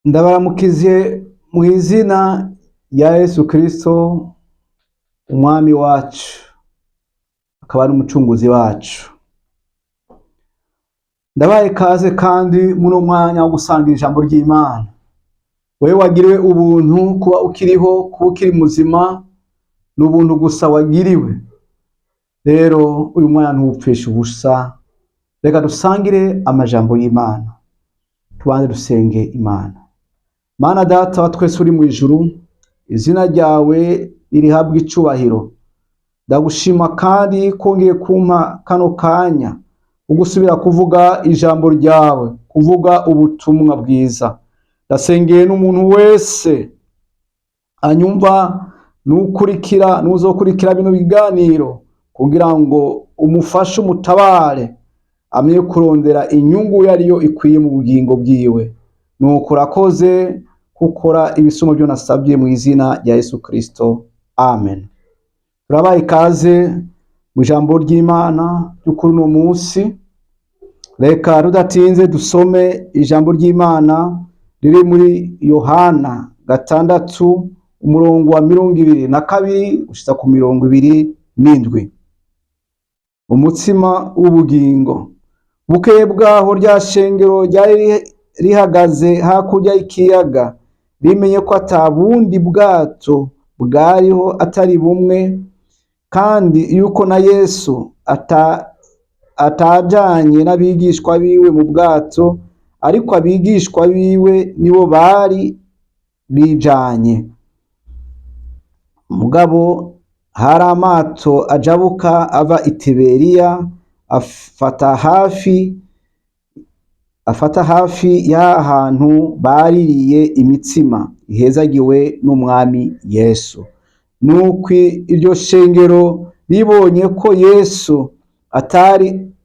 Ndabaramukize mu izina rya Yesu Kristo, umwami wacu akaba ari umucunguzi wacu. Ndabaye kaze kandi muri umwanya wo gusangira ijambo ry'Imana. Wewe wagiriwe ubuntu kuba ukiriho, kuba ukiri muzima, n'ubuntu gusa wagiriwe. Rero uyu mwanya ntupfisha ubusa, reka dusangire amajambo y'Imana. Tubanze dusenge Imana. Mana Data wa twese uri mu ijuru, izina ryawe ririhabwa icubahiro. Ndagushima kandi kongeye kumpa kano kanya ugusubira kuvuga ijambo ryawe, kuvuga ubutumwa bwiza. Ndasengeye n'umuntu wese anyumva n'uzokurikira bino biganiro kugira ngo umufashe umutabare amenye kurondera inyungu yariyo ikwiye mu bugingo bwiwe. Nuko urakoze gukora ibisumo byo nasabye mu izina rya Yesu Kristo. Amen. Turabaye ikaze mu ijambo ry'Imana ry'ukuri uno munsi. Reka rudatinze dusome ijambo ry'Imana riri muri Yohana 6 umurongo wa 22 gushitsa ku 27. Umutsima w'ubugingo. Bukeye bwaho rya shengero ryari rihagaze hakurya y'ikiyaga, rimenye ko atabundi bwato bwariho atari bumwe, kandi yuko na Yesu atajanye n'abigishwa biwe mu bwato, ariko abigishwa biwe nibo bari bijanye. Mugabo hari amato ajabuka ava i Tiberiya afata hafi y'ahantu baririye imitsima ihezagiwe n'umwami Yesu. Nuko iryo shengero ribonye ko Yesu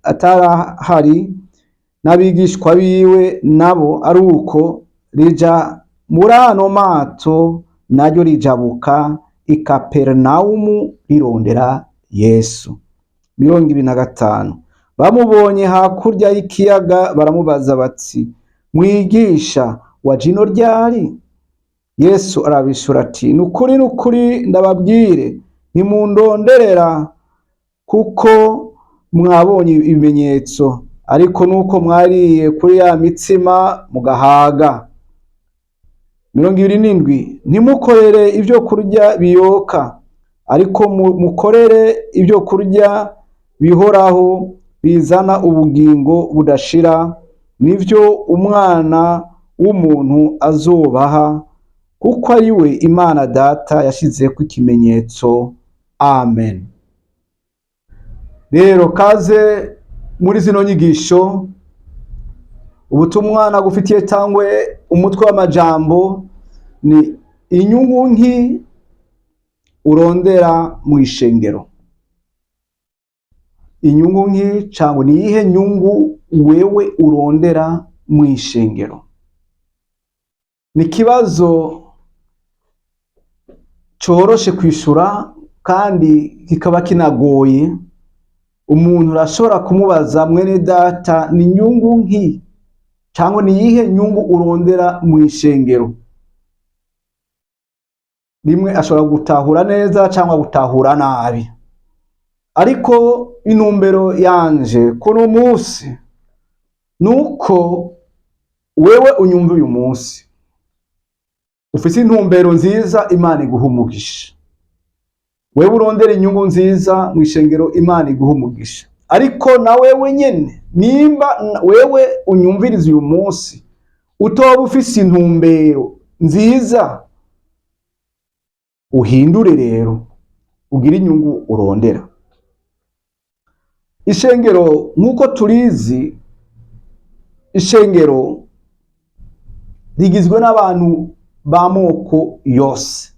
atarahari n'abigishwa biwe nabo ari uko, rija muri ano mato naryo rijabuka i Kaperinaumu rirondera Yesu. 25. Bamubonye hakurya y'ikiyaga baramubaza bati, Mwigisha, waje ino ryari? Yesu arabishura ati, Nukuri ndababwire, ntimundonderera kuko mwabonye ibimenyetso, ariko nuko mwariye kuri ya mitsima mugahaga. 27. Ntimukorere ibyo kurya biyoka, ariko mukorere ibyo kurya bihoraho bizana ubugingo budashira, nivyo umwana w'umuntu azobaha, kuko ari we Imana Data yashizeko ikimenyetso. Amen. Rero kaze muri zino nyigisho. Ubutumwa nagufitiye tangwe umutwe w'amajambo ni inyungu nki urondera mu ishengero. Inyungu nki cyangwa ni iyihe nyungu wewe urondera mu ishengero? Ni kibazo coroshe kwishura kandi kikaba kinagoye. Umuntu urashobora kumubaza, mwene data, ni inyungu nki cyangwa ni iyihe nyungu urondera mu ishengero? Rimwe ashobora gutahura neza cyangwa gutahura nabi. Ariko intumbero yanje kuno munsi nuko wewe unyumva uyu munsi ufise intumbero nziza, Imana iguhumugisha. Wewe urondera inyungu nziza mu ishengero, Imana iguhumugisha. Ariko na wewe nyene nimba wewe unyumviriza uyu munsi utoba ufise intumbero nziza, uhindure rero ugira inyungu urondera. Ishengero nkuko turizi, ishengero rigizwe n'abantu b'amoko yose,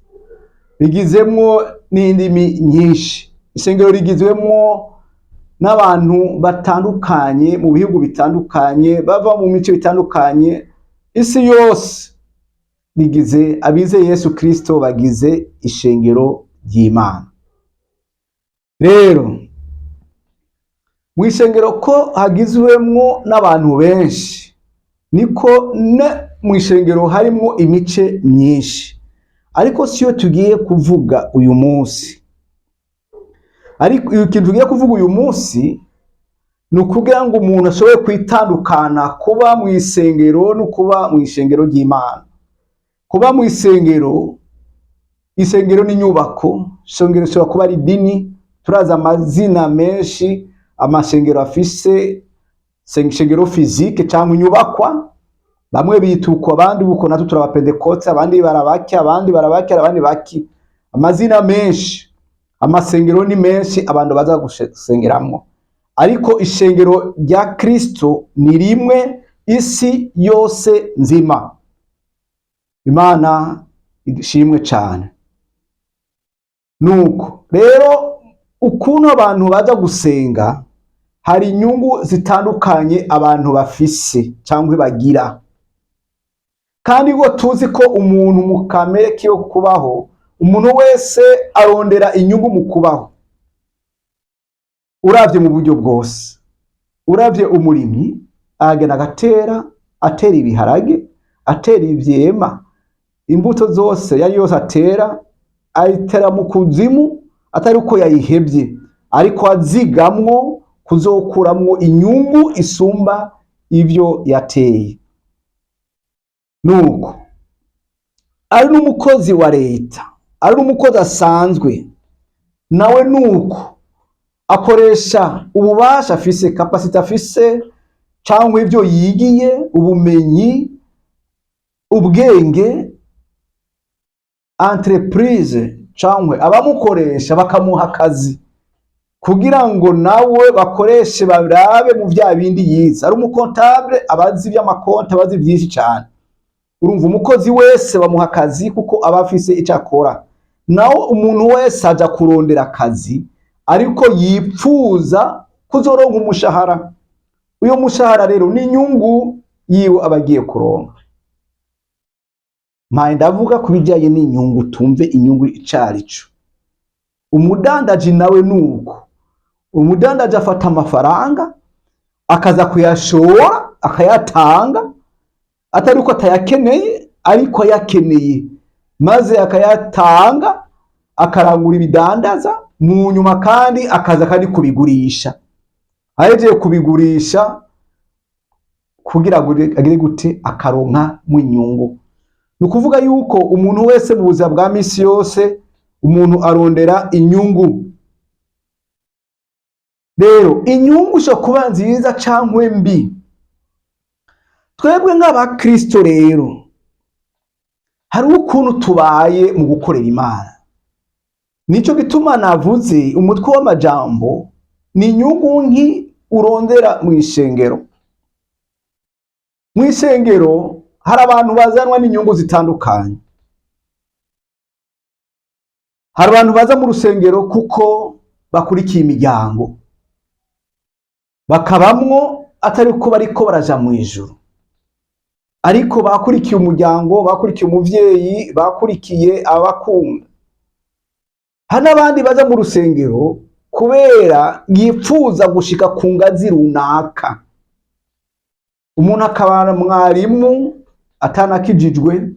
rigizemwo n'indimi nyinshi. Ishengero rigizwemwo n'abantu batandukanye mu bihugu bitandukanye, bava mu mico bitandukanye. Isi yose rigize abize Yesu Kristo, bagize ishengero ry'Imana. Rero mw'ishengero ko hagizwemwo n'abantu benshi, niko mu ishengero harimo imice myinshi, ariko siyo tugiye kuvuga uyu munsi. Ariko ikintu tugiye kuvuga uyu munsi ni ukugira ngo umuntu ashobore kwitandukana kuba mu isengero no kuba mu ishengero ry'Imana. Kuba mu isengero ni inyubako, ishengero rishobora kuba ari idini. Turazi amazina menshi amashengero afise, ishengero fizike cyangwa inyubakwa, bamwe bituko abandi buko, natwe turabapentekote, abandi barabaki, abandi baki, amazina menshi. Amasengero ni menshi abantu baza gusengeramwo, ariko ishengero rya Kristo ni rimwe isi yose nzima. Imana ishimwe cyane. Nuko rero ukuntu abantu baza gusenga, hari inyungu zitandukanye abantu bafise cyangwa bagira, kandi ngo tuzi ko umuntu mu kamere kiyo kubaho, umuntu wese arondera inyungu mu kubaho. Uravye mu buryo bwose, uravye umurimyi agenda atera ibiharage, atera ivyema, imbuto zose yari yose atera ayitera mu kuzimu, atari uko yayihebye, ariko azigamwo kuzokuramwo inyungu isumba ivyo yateye. Nuko ari n'umukozi wa leta, ari n'umukozi asanzwe, nawe nuko akoresha ububasha afise, capacity afise, cyangwa ivyo yigiye, ubumenyi, ubwenge, entreprise cyangwa abamukoresha bakamuha akazi kugira ngo nawe bakoreshe barabe mu vya bindi yize. Ari umukontable, abazi ivy'amakonti, abazi byinshi cyane. Urumva umukozi wese bamuha akazi kuko aba afise icyo akora. Naho umuntu wese aja kurondera akazi ariko yipfuza kuzoronka umushahara. Uyo mushahara rero ni inyungu yiwe abagiye kuronka. Mpaye ndavuga kubijyanye n'inyungu, tumve inyungu icarico. Umudandaji nawe nuko, umudandaji afata amafaranga akaza kuyashora akayatanga, atari uko atayakeneye ariko ayakeneye, maze akayatanga akarangura ibidandaza, mu nyuma kandi akaza kandi kubigurisha. Ahejeje kubigurisha kugira agire gute, akaronka mu inyungu. Nukuvuga yuko umuntu wese mu buzima bwa misi yose umuntu arondera inyungu. Rero inyungu ishobora kuba nziza cyangwa mbi. Twebwe nk'abakristo rero hari ukuntu tubaye mu gukorera Imana. Nico gituma navuze umutwe w'amajambo ni inyungu nki urondera mu ishengero. Mu ishengero hari abantu bazanwa n'inyungu zitandukanye. Hari abantu baza mu rusengero kuko bakurikiye imiryango, bakabamwo atari uko bariko baraja mu ijuru, ariko bakurikiye umuryango, bakurikiye umuvyeyi, bakurikiye abakunda. Hari n'abandi baza mu rusengero kubera yipfuza gushika ku ngazi runaka. Umuntu akaba mwarimu atanakijijwe,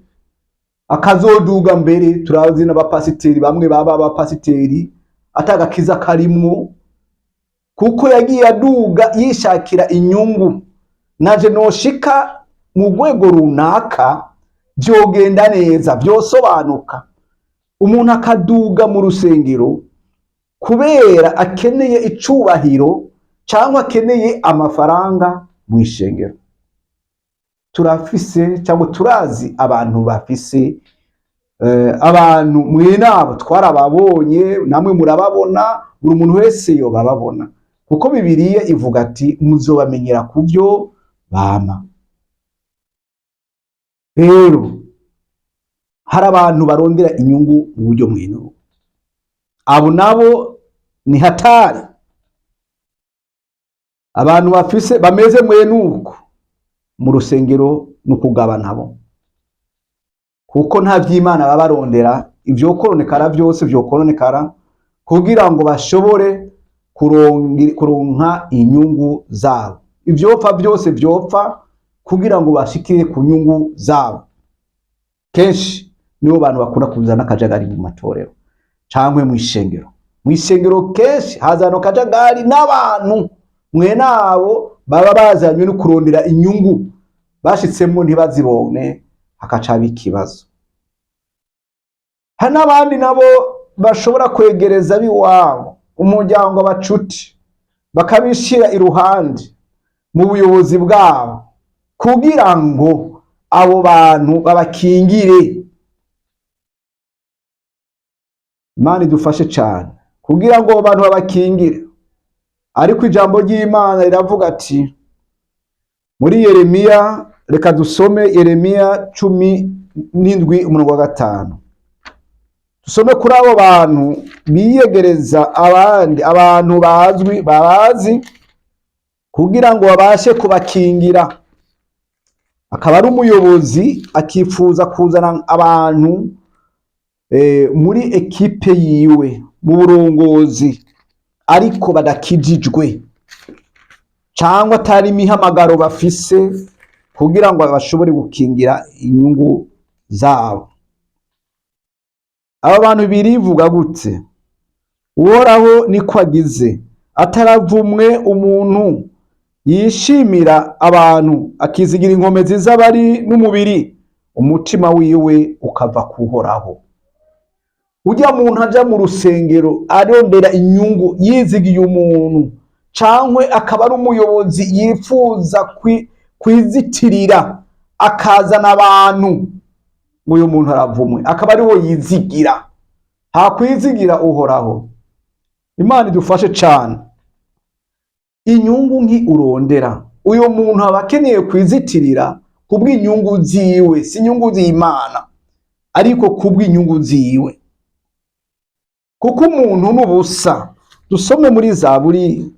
akazoduga mbere. Turazi n'abapasiteri bamwe baba abapasiteri atagakiza karimwo, kuko yagiye aduga yishakira inyungu. Naje noshika mu rwego runaka byogenda neza, byosobanuka. Umuntu akaduga mu rusengero kubera akeneye icubahiro cyangwa akeneye amafaranga mu ishengero. Turafise cyangwa turazi abantu bafise abantu mwenabo twarababonye, namwe murababona, buri muntu wese yo bababona, kuko Bibiliya ivuga ati muzobamenyera kuvyo bama. Rero hari abantu barondera inyungu mu buryo mwino, abo nabo ni hatari. Abantu bafise bameze mwenuko mu rusengero n'ukugabana bo, kuko nta vy'Imana baba barondera, ivyo koronekara byose vyo koronekara kugira ngo bashobore kuronka inyungu zabo. Ivyopfa byose vyopfa kugira ngo bashikire ku nyungu zabo. Kenshi nibo bantu bakunda kuzana akajagari mu matorero cyangwa mu ishengero. Mu ishengero kenshi hazana akajagari n'abantu mwene abo baba bazanywe no kurondera inyungu, bashitsemo ntibazibone hakacaba ikibazo. Hari n'abandi nabo bashobora kwegereza biwabo umuryango abacuti bakabishira iruhande mu buyobozi bwabo kugira ngo abo bantu babakingire. Imana idufashe cyane kugira ngo abo bantu babakingire. Ariko ijambo ry'Imana riravuga ati muri Yeremiya, reka dusome Yeremiya 17:5. Dusome kuri abo bantu biyegereza abandi, abantu babazi kugira ngo babashe kubakingira. Akaba ari umuyobozi akifuza kuzana abantu muri ekipe yiwe mu burongozi, ariko badakijijwe cyangwa atari imihamagaro bafise kugira ngo bashobore gukingira inyungu zabo. Aba bantu birivuga gute? Uhoraho niko agize, ataravumwe umuntu yishimira abantu akizigira inkomezi z'abari n'umubiri, umutima wiwe ukava kuhoraho. Ujya muntu aja mu rusengero arondera inyungu yizigiye umuntu, cankwe akaba ari umuyobozi yifuza kwizitirira akazana abantu, uyu muntu aravumwe, akaba ariho yizigira, hakwizigira uhoraho. Imana idufashe cyane. Inyungu nki urondera, uyu muntu aba akeneye kwizitirira kubw'inyungu ziwe, si inyungu z'Imana, ariko kubw'inyungu ziwe. Kuko umuntu n'ubusa. Dusome muri Zaburi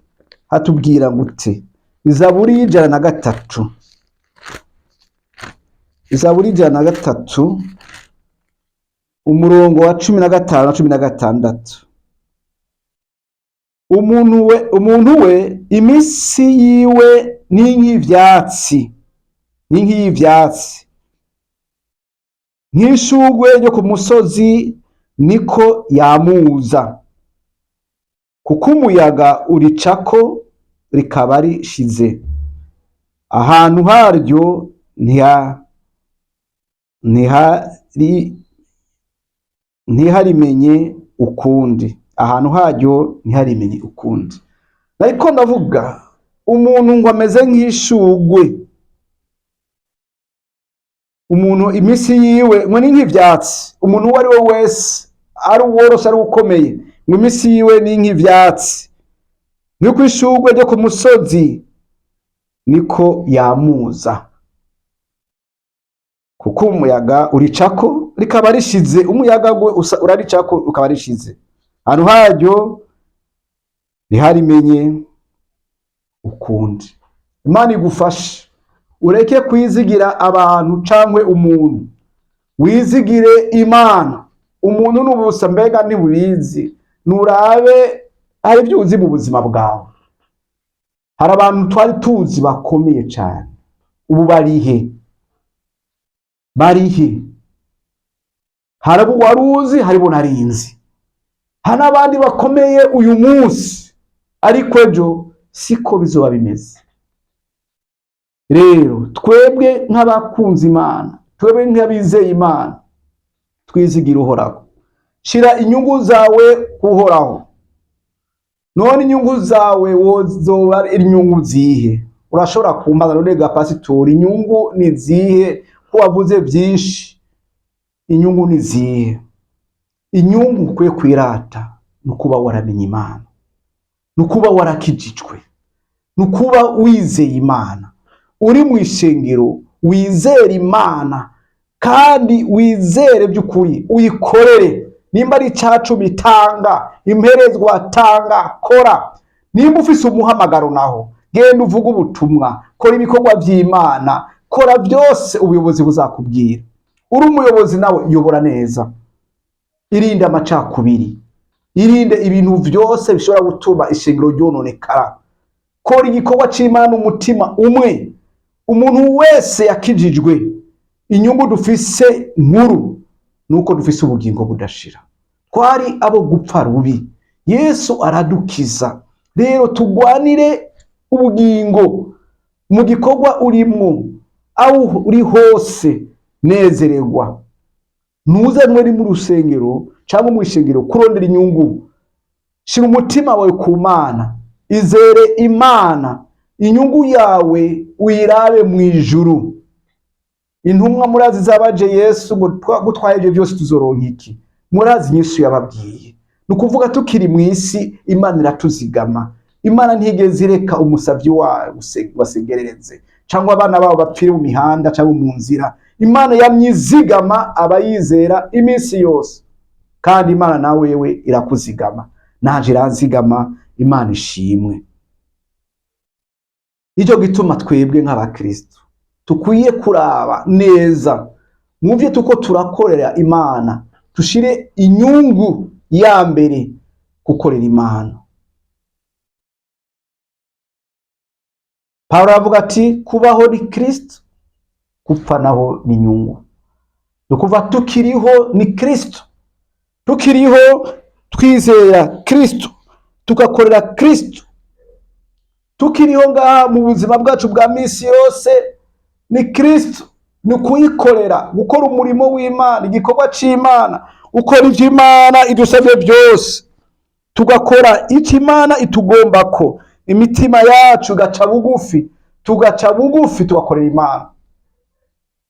hatubwira gute? Zaburi 103. Zaburi 103 umurongo wa 15 na 16. Umuntu we imisi yiwe ni nk'ivyatsi, nk'ishugwe ryo ku musozi niko yamuza, kuko umuyaga uricako rikaba rishize, ahantu haryo ntiharimenye ukundi, ahantu haryo ntiharimenye ukundi. Ariko ndavuga umuntu ngo ameze nk'ishugwe, umuntu imisi yiwe ngo ni nk'ivyatsi. Umuntu uwo ari we wese, ari uworoshe ari ukomeye, ngo imisi yiwe ni nk'ivyatsi, niko ishugwe ryo ku musozi niko yamuza, kuko umuyaga uricako rikaba rishize. Umuyaga gwe uraricako ukaba rishize, ahantu haryo ntiharimenye ukundi. Imana igufashe ureke kwizigira abantu cankwe umuntu, wizigire Imana. Umuntu n'ubusa, mbega ntibubizi. Nurabe hari ibyo uzi mu buzima bwawe. Hari abantu twari tuzi bakomeye cyane, ubu barihe? Hari abo wari uzi, hari bo narinzi. Hari n'abandi bakomeye uyu munsi, ariko ejo siko bizoba bimeze. Rero twebwe nk'abakunze Imana, twebwe nk'abizeye Imana, twizigira uhoraho. Shira inyungu zawe kuhoraho. None inyungu zawe wozoba ari inyungu zihe? Urashobora kumbaza none ga pasitori, inyungu ni zihe? Ko wavuze byinshi, inyungu ni zihe? Inyungu ukwiye kwirata nukuba waramenye Imana, nukuba warakijijwe, nukuba wizeye Imana, uri mu ishengero wizera Imana, kandi wizere by'ukuri, uyikorere. Nimba ari cyacu bitanga, imperezwa tanga, kora. Nimba ufise umuhamagaro naho, genda uvuga ubutumwa, kora ibikorwa by'Imana, kora byose ubuyobozi buzakubwira. Uri umuyobozi nawe yobora neza, irinde amacakubiri, irinde ibintu byose bishobora gutuma ishengero ryononekara. Kora igikorwa c'Imana umutima umwe, umuntu wese yakijijwe, inyungu dufise nkuru nuko dufise ubugingo budashira. Twari abo gupfa rubi, Yesu aradukiza. Rero tugwanire ubugingo mu gikorwa urimo, aho uri hose nezererwa. Ntuzanwe uri mu rusengero cyangwa mu ishengero kurondera inyungu. Shira umutima wawe ku Mana, izere Imana, inyungu yawe uyirabe mu ijuru. Intumwa murazi zabaje Yesu ngo gutwaye ibyo byose tuzoronka iki? Murazi Yesu yababwiye. Nukuvuga tukiri mu isi, Imana iratuzigama. Imana ntigeze ireka umusavyi wayo basegerereze cyangwa abana babo bapfire mu mihanda cyangwa mu nzira. Imana yamyizigama abayizera iminsi yose, kandi Imana nawe wewe irakuzigama, naje irazigama. Imana ishimwe. Icyo gituma twebwe nk'abakristo tukwiye kuraba neza mu byo tuko turakorera Imana, tushire inyungu ya mbere gukorera Imana. Paulo avuga ati kubaho ni Kristo, gupfa naho ni inyungu. Nukuva tukiriho ni Kristo, tukiriho twizera Kristo, tugakorera Kristo, tukiriho ngaha mu buzima bwacu bwa misi yose ni Kristo. Ni kuyikorera, gukora umurimo w'Imana, igikorwa c'Imana, ukora ivyo Imana idusavye byose, tugakora icyo Imana itugombako. Imitima yacu gaca bugufi, tugakorera Imana.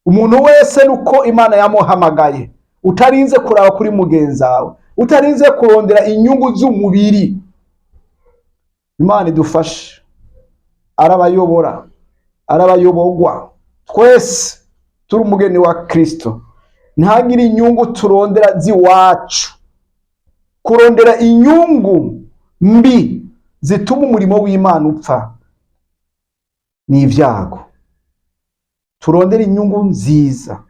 Umuntu wese nuko Imana yamuhamagaye, utarinze kuraba kuri mugenzi wawe, utarinze kurondera inyungu z'umubiri. Imana idufashe, arabayobora, arabayobogwa, twese turi umugeni wa Kristo. Ntihagire inyungu turondera ziwacu. Kurondera inyungu mbi zituma umurimo w'Imana upfa ni ibyago. Turondera inyungu nziza,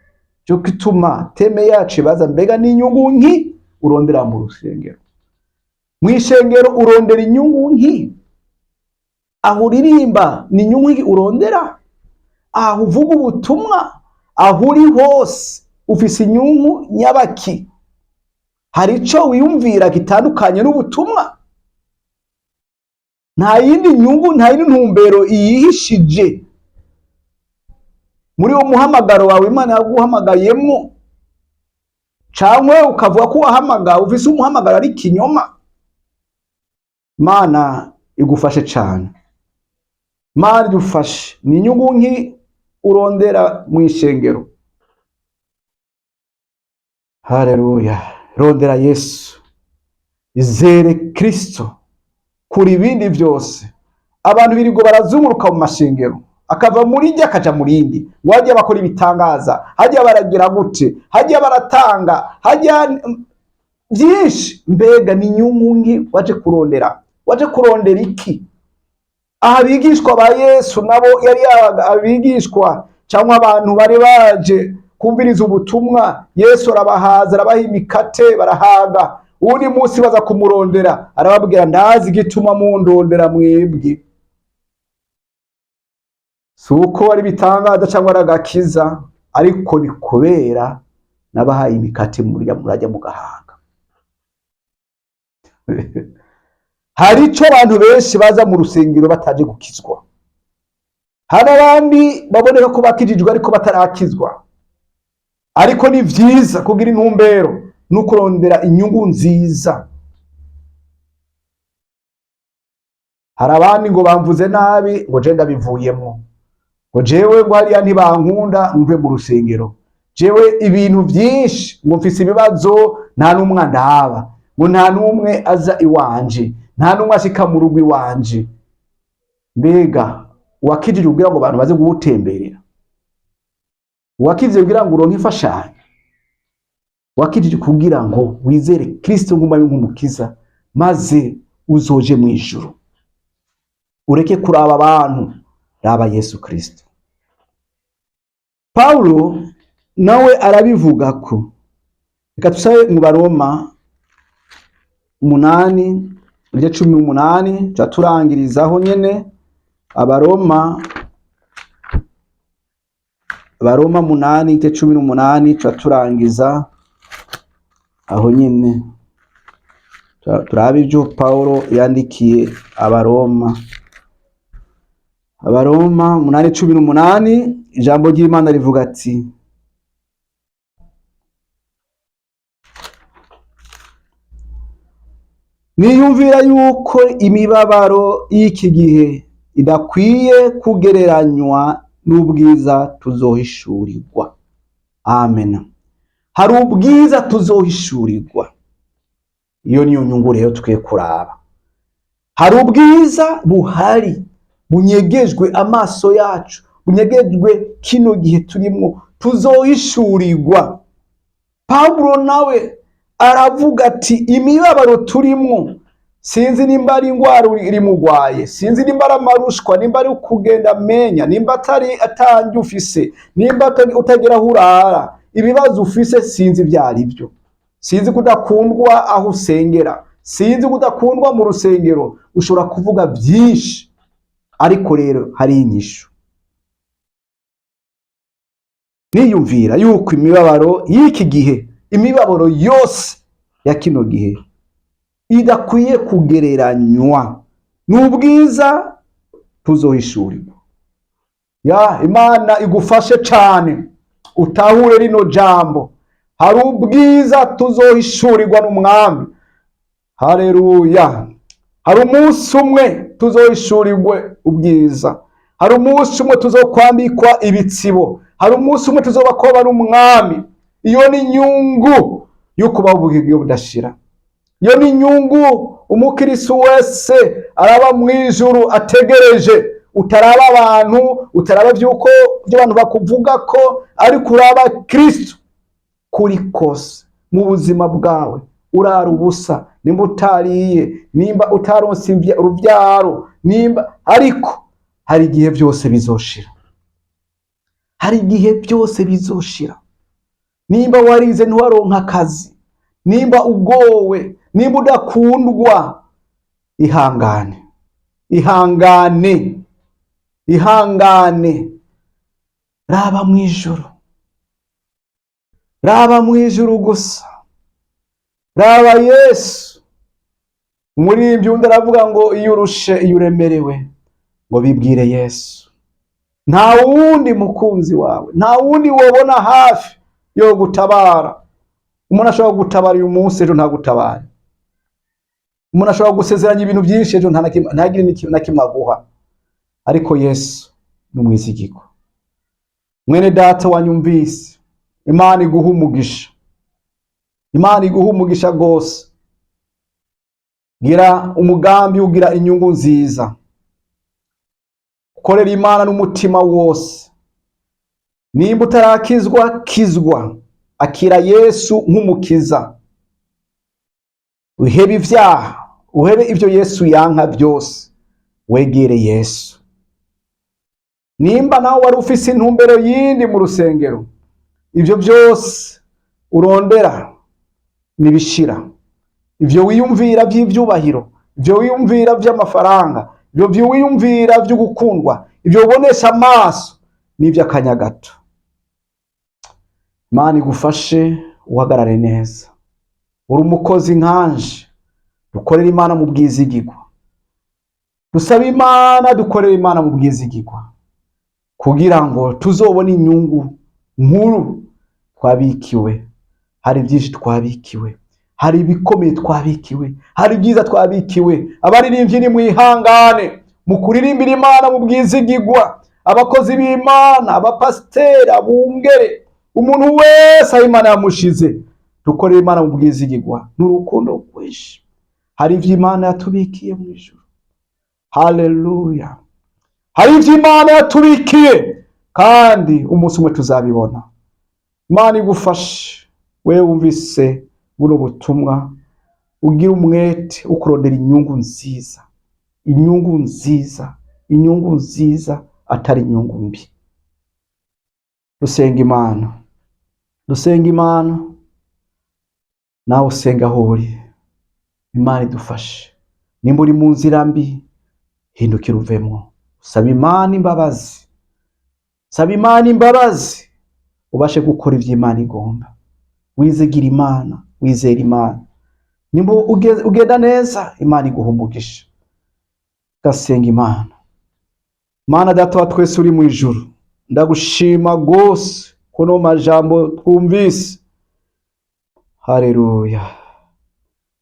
cyo gituma teme yacu baza mbega ni inyungu nki urondera mu rusengero. Mu ishengero urondera inyungu nki, aho uririmba ni inyungu nki urondera, aho uvuga ubutumwa, aho uri hose ufise inyungu nyabaki. Hari ico wiyumvira gitandukanye n'ubutumwa? Nta yindi nyungu, nta yindi ntumbero iyihishije muri uwo muhamagaro wawe Imana yaguhamagayemo, canke ukavuga ko wahamagaye ufise umuhamagaro ari kinyoma. Imana igufashe cane, Imana idufashe. Ni inyungu nki urondera mu ishengero. Haleluya. Rondera Yesu, izere Kristo kuri ibindi byose. Abantu birigo barazumuruka mu mashengero, akava muri rya akaja mu rindi, wajya bakora ibitangaza, hajya baragira gute, hajya baratanga, hajya byinshi. Mbega ni inyungu nki waje kurondera? Waje kurondera iki? Aha bigishwa ba Yesu nabo yari abigishwa cyangwa abantu bari baje kumviriza ubutumwa. Yesu arabahaza, arabaha imikate, barahaga. Undi munsi baza kumurondera, arababwira ndazi gituma mundondera mwebwe. Suko ari bitangaza cyangwa aragakiza, ariko ni kubera nabahaye imikate murajya mugahaga. Hari ico abantu benshi baza mu rusengero bataje gukizwa. Hari abandi baboneka ko bakijijwe ariko batarakizwa. Ariko ni vyiza kugira intumbero nukurondera inyungu nziza. Hari abandi ngo bamvuze nabi ngo je ndabivuyemo, ngo jewe ngo hariya ntibankunda mve mu rusengero, jewe ibintu byinshi ngo mfise ibibazo nta numwe ndaba, ngo nta numwe aza iwanje, nta numwe ashika mu rugo iwanje. Mbega wakijije kugira ngo abantu baze gutemberera? Wakijije kugira ngo uronke imfashanyo? Wakijije kugira ngo wizere Kristo nk'umukiza maze uzoje mu ijuru? Ureke kuraba abantu, raba Yesu Kristo. Paulo nawe arabivuga ko, reka tusabe mu Baroma 8:18 turangirizaho nyene. Abaroma Abaroma 8:18 tuba turangiza aho nyine. Turabe ibyo Pawulo yandikiye Abaroma. Abaroma 8:18 ijambo ry'Imana rivuga ati: niyumvira yuko imibabaro y'iki gihe idakwiye kugereranywa n'ubwiza tuzohishurirwa. Amen. Hari ubwiza tuzohishurirwa. Iyo niyo nyungu rero tukwiye kuraba. Hari ubwiza buhari bunyegejwe amaso yacu, bunyegejwe kino gihe turimo, tuzohishurirwa. Pawulo nawe aravuga ati imibabaro turimo, sinzi nimba ari ingwara iri mugwaye, sinzi nimba ari amarushwa, nimba ari kugenda menya, nimba atanjye ufise, nimba utagira aho urara, ibibazo ufise sinzi byari byo. Sinzi kudakundwa aho usengera, sinzi kudakundwa mu rusengero, ushobora kuvuga byinshi, ariko rero hari inyishu. Niyumvira yuko imibabaro y'iki gihe, imibabaro yose ya kino gihe idakwiye kugereranywa n'ubwiza tuzohishurirwa. Ya Imana igufashe cyane utahure rino jambo. Hari ubwiza tuzohishurirwa n'umwami. Haleluya. Hari umunsi umwe tuzohishurirwe ubwiza. Hari umunsi umwe tuzokwambikwa ibitsibo. Hari umunsi umwe tuzobakoba n'umwami. Iyo ni nyungu y'ukubaho ubugingo budashira. Iyo ni nyungu umukristo wese araba mu ijuru ategereje. Utaraba abantu, utaraba byuko by'abantu bakuvuga ko, ariko uraba Kristo kuri kose mu buzima bwawe. Urara ubusa, nimba utariye, nimba utaronse urubyaro, nimba, ariko hari igihe byose bizoshira. Hari igihe byose bizoshira. Nimba warize ntiwaronka akazi, nimba ugowe, nimba udakundwa, ihangane. Ihangane. Ihangane. Raba mu ijuru. Raba mu ijuru gusa. Raba Yesu. Muri ibyo ndaravuga ngo iyo urushe, iyo uremerewe, ngo bibwire Yesu. Nta wundi mukunzi wawe, nta wundi wabona hafi yo gutabara. Umuntu ashobora gutabara uyu munsi, ejo ntagutabare. Umuntu ashobora gusezeranya ibintu byinshi, ejo ntagire na kimwe aguha. Ariko Yesu ni umwizigirwa. Mwene data wanyumvise, Imana iguha umugisha. Imana iguha umugisha gose. Gira umugambi, ugira inyungu nziza. Ukorera Imana n'umutima wose. Nimba utarakizwa, kizwa. Akira Yesu nk'umukiza. Uhebe ivyaha, uhebe ivyo Yesu yanka byose. Wegere Yesu. Nimba nawe wari ufise intumbero yindi mu rusengero, ivyo byose urondera nibishira. Ivyo wiyumvira by'ivyubahiro, ivyo wiyumvira by'amafaranga, ivyo wiyumvira byo gukundwa, ivyo ubonesha amaso n'ivy'akanya gato. Imana igufashe uhagarare neza. Uri umukozi nkanje, dukorera Imana mu bwizigirwa. Dusaba Imana, dukorera Imana mu bwizigirwa, kugira ngo tuzobone inyungu nkuru twabikiwe. Hari byinshi twabikiwe, hari ibikomeye twabikiwe, hari byiza twabikiwe. Abaririmbyi ni mwihangane mu kuririmbira Imana mu bwizigirwa. Abakozi b'Imana, abapasiteri, abungere, umuntu wese aho Imana yamushize, dukorera Imana mu bwizigirwa n'urukundo rwinshi. Hari ivyo Imana yatubikiye mu ijuru. Haleluya. Hari ivyo Imana yatubikiye, kandi umunsi umwe tuzabibona. Imana igufashe wewe wumvise buno butumwa, ugira umwete ukurondera inyungu nziza. Inyungu nziza, inyungu nziza, atari inyungu mbi. Dusenga Imana. Dusenga Imana. Nawe usenga aho uri. Imana idufashe. Nimba uri mu nzira mbi, hindukira uvemwo. Saba Imana imbabazi. Saba Imana imbabazi. ubashe gukora ivyo Imana igomba. Wizigira Imana, wizera Imana. Nimba ugenda neza, Imana iguha umugisha. Gasenga Imana. Mana Data wa twese uri mw'ijuru, ndagushima gose kuno majambo twumvise. Haleluya.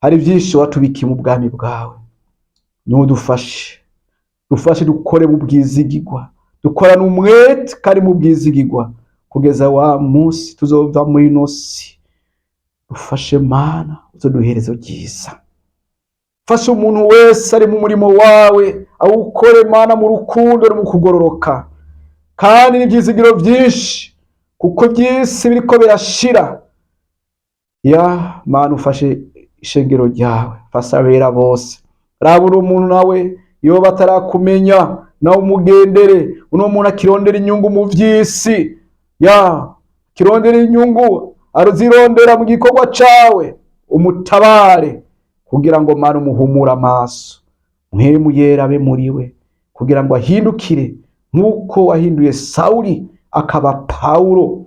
Hari vyinshi watubikiye mu bwami bwawe. Nudufashe. Dufashe dukore mu bwizigirwa. Dukorana umwete kari mu bwizigirwa kugeza wa munsi tuzova muri ino si. Dufashe Mana, uzoduherezo ryiza. Fasha umuntu wese ari mu murimo wawe, awukore Mana mu rukundo no mu kugororoka. Kandi n'ivyizigiro vyinshi kuko vyisi biriko birashira. Ya Mana ufashe ishengero ryawe, fasha abera bose. Rabura umuntu nawe yoba atarakumenya, nawe umugendere. Uno muntu akirondera inyungu mu vyisi, ya kirondera inyungu aruzirondera mu gikorwa cawe, umutabare kugira ngo Mana umuhumura amaso. Mpwemu yera abe muri we kugira ngo ahindukire nk'uko wahinduye Sawuli akaba Pawulo.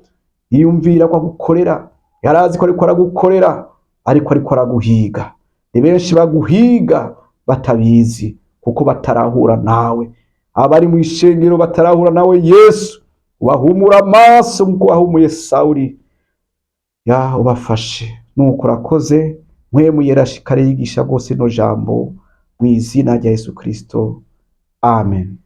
Yiyumvira ko agukorera, yarazi ko ariko aragukorera, ariko araguhiga. Ni benshi baguhiga batabizi kuko batarahura nawe. Abari mu ishengero batarahura nawe Yesu, ubahumura amaso nk'uko wahumuye Sawuli. Ya ubafashe. Nuko urakoze. Mpwemu yera ashikare yigisha gose no jambo mw'izina rya Yesu Kristo. Amen.